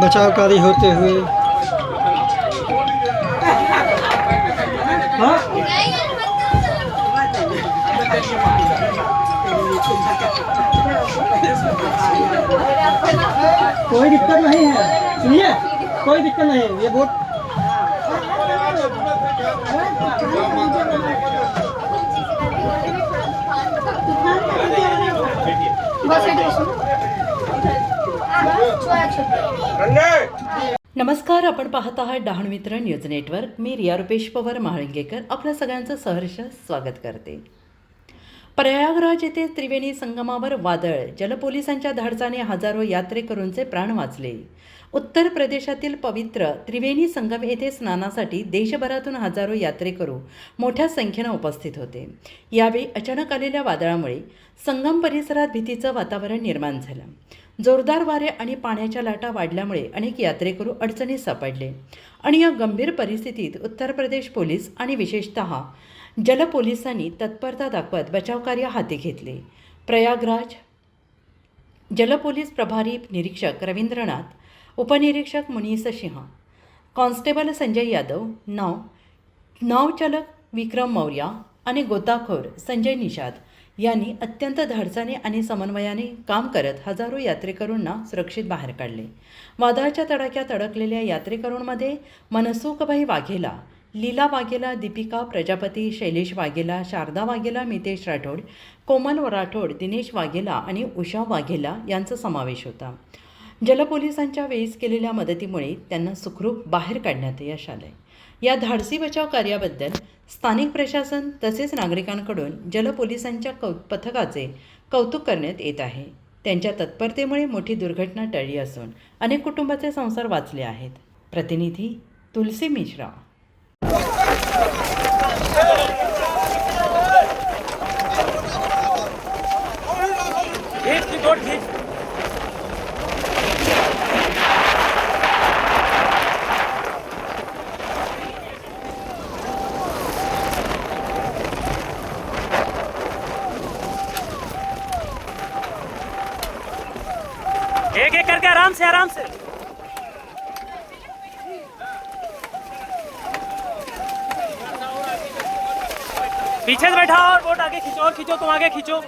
बचाव कार्य होते हुए कोई दिक्कत नहीं है, सुनिए, कोई दिक्कत नहीं है। ये बोट नमस्कार, आपण पाहत आहात डहाणू मित्र न्यूज नेटवर्क। मी रिया रुपेश पवार महाळंगेकर आपल्या सगळ्यांचं सहर्ष स्वागत करते। प्रयागराज येथे त्रिवेणी संगमावर वादळ, जलपोलिसांच्या धाडसाने हजारो यात्रेकरूंचे प्राण वाचले। उत्तर प्रदेशातील पवित्र त्रिवेणी संगम येथे स्नानासाठी देशभरातून हजारो यात्रेकरू मोठ्या संख्येने उपस्थित होते। यावेळी अचानक आलेल्या वादळामुळे संगम परिसरात भीतीचं वातावरण निर्माण झालं। जोरदार वारे आणि पाण्याच्या लाटा वाढल्यामुळे अनेक यात्रेकरू अडचणीत सापडले आणि या गंभीर परिस्थितीत उत्तर प्रदेश पोलीस आणि विशेषतः जलपोलिसांनी तत्परता दाखवत बचावकार्य हाती घेतले। प्रयागराज जलपोलीस प्रभारी निरीक्षक रवींद्रनाथ, उपनिरीक्षक मुनीस सिंह, कॉन्स्टेबल संजय यादव, नावचालक विक्रम मौर्य आणि गोताखोर संजय निषाद यांनी अत्यंत धाडसाने आणि समन्वयाने काम करत हजारो यात्रेकरूंना सुरक्षित बाहेर काढले। वादळाच्या तडाख्यात अडकलेल्या यात्रेकरूंमध्ये मनसुखभाई वाघेला, लीला वाघेला, दीपिका प्रजापती, शैलेश वाघेला, शारदा वाघेला, मितेश राठोड, कोमल राठोड, दिनेश वाघेला आणि उषा वाघेला यांचा समावेश होता। जलपोलिसांच्या वेळीच केलेल्या मदतीमुळे त्यांना सुखरूप बाहेर काढण्यात यश आले। या धाडसी बचाव कार्याबद्दल स्थानिक प्रशासन तसेच नागरिकांकडून जलपोलिसांच्या पथकाचे कौतुक करण्यात येत आहे। त्यांच्या तत्परतेमुळे मोठी दुर्घटना टळली असून अनेक कुटुंबाचे संसार वाचले आहेत। प्रतिनिधी तुलसी मिश्रा। एक एक करके आराम से पीछे से बैठा और बोट आगे खींचो, और खींचो, तुम आगे खींचो।